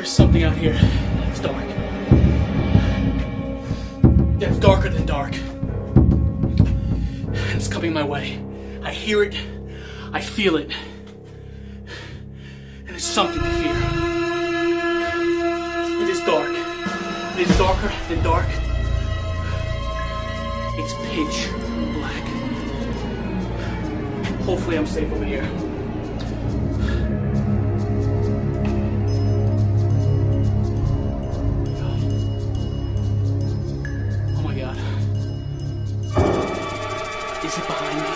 There's something out here that's dark. That's darker than dark. It's coming my way. I hear it. I feel it. And it's something to fear. It is dark. It is darker than dark. It's pitch black. Hopefully I'm safe over here. Oh my God. Is it behind me?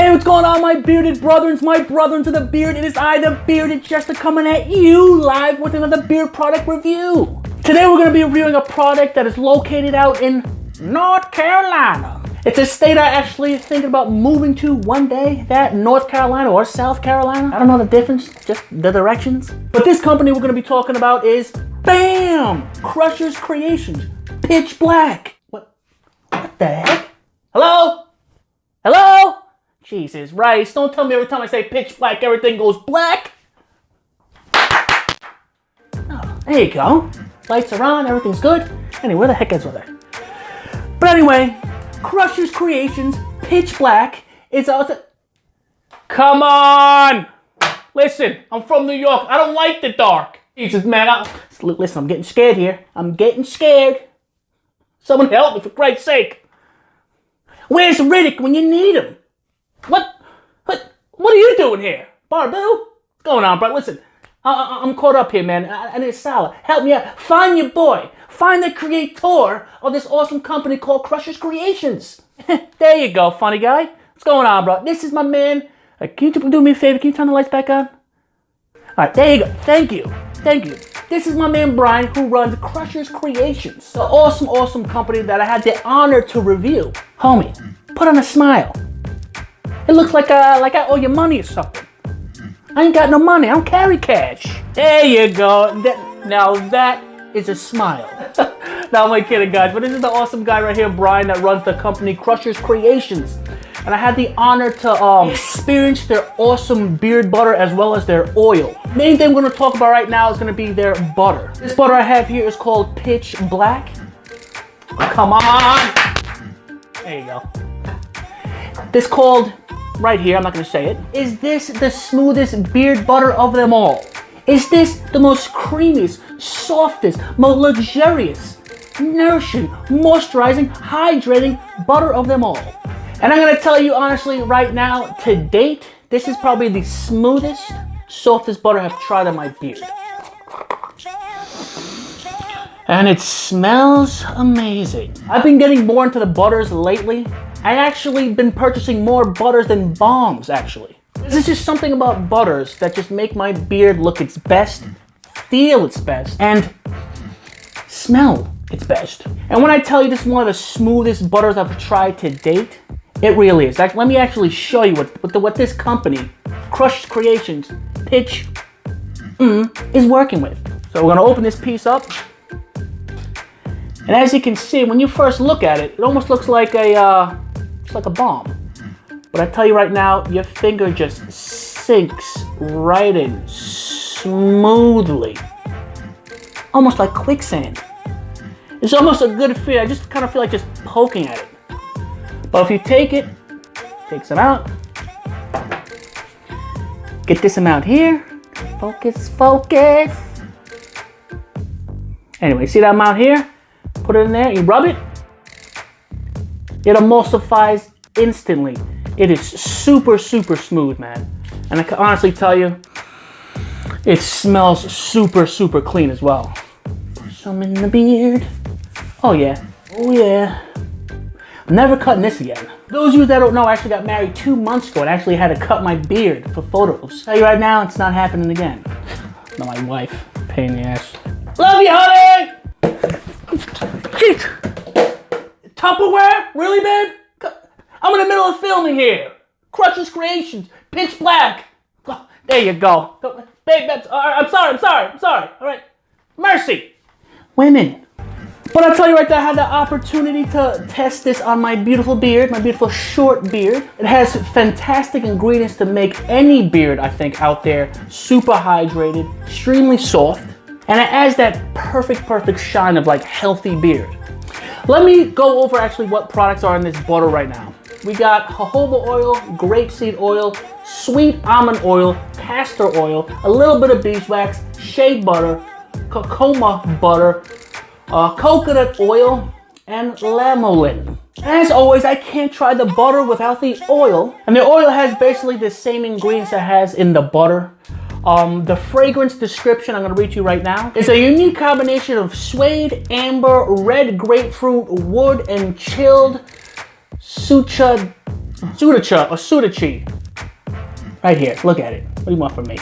What's going on, my bearded brethren, my brethren to the beard? It is I, the Bearded Jester, coming at you live with another beard product review. Today we're going to be reviewing a product that is located out in North Carolina. It's a state I actually thinking about moving to one day, that North Carolina or South Carolina. I don't know the difference, just the directions. But this company we're going to be talking about is BALM! Crushers Creations, pitch black. What the heck? Hello? Hello? Jesus, Rice, don't tell me every time I say pitch black, everything goes black. Oh, there you go. Lights are on, everything's good. Anyway, where the heck is that? But anyway, Crushers Creations, pitch black. It's also... Come on! Listen, I'm from New York. I don't like the dark. Jesus, man, listen, I'm getting scared here. I'm getting scared. Someone help me, for Christ's sake. Where's Riddick when you need him? What are you doing here? Barbu? What's going on, bro? Listen, I'm caught up here, man. I need a salad. Help me out. Find your boy. Find the creator of this awesome company called Crushers Creations. There you go, funny guy. What's going on, bro? This is my man. Can you do me a favor? Can you turn the lights back on? All right, there you go. Thank you. Thank you. This is my man Brian, who runs Crushers Creations, the awesome, awesome company that I had the honor to review. Homie, put on a smile. It looks like I owe you money or something. I ain't got no money. I don't carry cash. There you go. Now that is a smile. No, I'm only kidding, guys. But this is the awesome guy right here, Brian, that runs the company Crushers Creations. And I had the honor to experience their awesome beard butter as well as their oil. Main thing we're going to talk about right now is going to be their butter. This butter I have here is called Pitch Black. Come on. There you go. This called, right here, I'm not going to say it. Is this the smoothest beard butter of them all? Is this the most creamiest, softest, most luxurious, nourishing, moisturizing, hydrating butter of them all? And I'm going to tell you honestly right now, to date, this is probably the smoothest, softest butter I've tried on my beard. And it smells amazing. I've been getting more into the butters lately. I actually been purchasing more butters than balms, actually. There's just something about butters that just make my beard look its best, feel its best, and smell its best. And when I tell you this is one of the smoothest butters I've tried to date, it really is. Let me actually show you what this company, Crushers Creations, Pitch, is working with. So we're gonna open this piece up. And as you can see, when you first look at it, it almost looks like a balm. But I tell you right now, your finger just sinks right in smoothly. Almost like quicksand. It's almost a good feel. I just kind of feel like just poking at it. But if you take some out, get this amount here. Focus, focus. Anyway, see that amount here? Put it in there, you rub it. It emulsifies instantly. It is super, super smooth, man. And I can honestly tell you, it smells super, super clean as well. some in the beard. Oh yeah, oh yeah. I'm never cutting this again. Those of you that don't know, I actually got married 2 months ago and actually had to cut my beard for photos. Tell you right now, it's not happening again. Not my wife, pain in the ass. Love you, honey! Jeez. Tupperware? Really, babe? I'm in the middle of filming here. Crusher's Creations, pitch black. Oh, there you go. Babe, that's, I'm sorry. All right, mercy. Women. But I'll tell you right there, I had the opportunity to test this on my beautiful beard, my beautiful short beard. It has fantastic ingredients to make any beard, I think, out there super hydrated, extremely soft, and it adds that perfect shine of like healthy beard. Let me go over actually what products are in this butter right now. We got jojoba oil, grapeseed oil, sweet almond oil, castor oil, a little bit of beeswax, shea butter, cocoa butter, coconut oil, and lanolin. As always, I can't try the butter without the oil. And the oil has basically the same ingredients it has in the butter. The fragrance description I'm gonna read to you right now. It's a unique combination of suede, amber, red grapefruit, wood, and chilled sudachi. Right here, look at it. What do you want from me?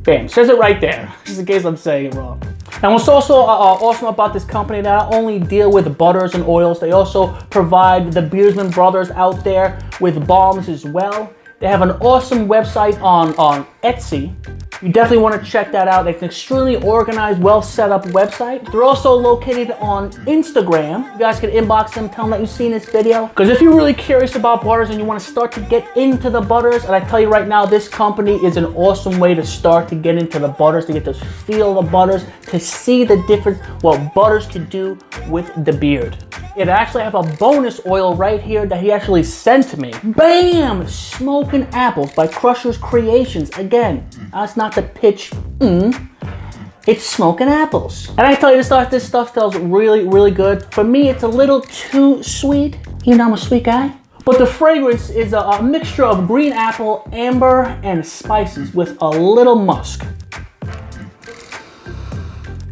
Bam, says it right there, just in case I'm saying it wrong. And what's also awesome about this company, they not only deal with butters and oils, they also provide the Beardsman brothers out there with balms as well. They have an awesome website on Etsy. You definitely want to check that out. It's an extremely organized, well set up website. They're also located on Instagram. You guys can inbox them, tell them that you've seen this video. Because if you're really curious about butters and you want to start to get into the butters, and I tell you right now, this company is an awesome way to start to get into the butters, to get to feel the butters, to see the difference, what butters can do with the beard. It actually have a bonus oil right here that he actually sent me. Bam! Smoking Apples by Crusher's Creations. Again, that's not the pitch. It's Smoking Apples. And I tell you, this stuff smells really good. For me, it's a little too sweet. You know I'm a sweet guy. But the fragrance is a mixture of green apple, amber, and spices with a little musk.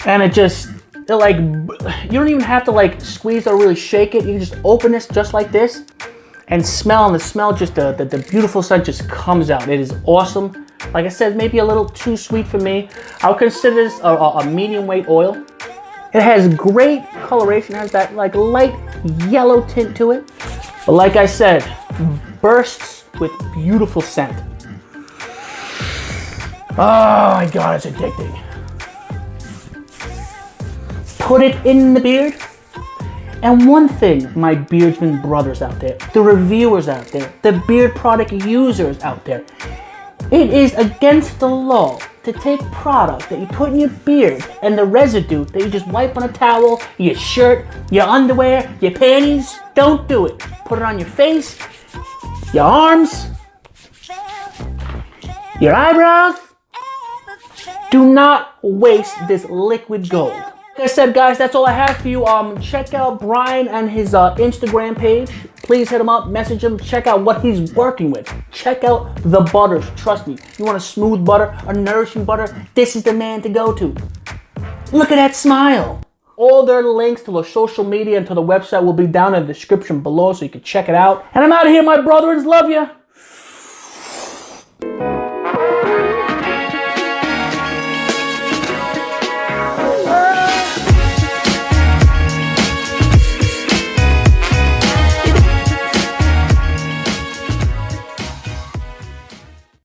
And it just, like, you don't even have to like squeeze or really shake it. You can just open this just like this and smell, and the smell, just the beautiful scent just comes out. It is awesome. Like I said, maybe a little too sweet for me. I would consider this a medium weight oil. It has great coloration, it has that like light yellow tint to it. But like I said, bursts with beautiful scent. Oh my God, it's addicting. Put it in the beard. And one thing, my beardsman brothers out there, the reviewers out there, the beard product users out there, it is against the law to take product that you put in your beard and the residue that you just wipe on a towel, your shirt, your underwear, your panties. Don't do it. Put it on your face, your arms, your eyebrows. Do not waste this liquid gold. Like I said, guys, that's all I have for you. Check out Brian and his Instagram page. Please hit him up, message him, check out what he's working with. Check out the butters, trust me. You want a smooth butter, a nourishing butter, this is the man to go to. Look at that smile. All their links to the social media and to the website will be down in the description below so you can check it out. And I'm out of here, my brothers. Love ya.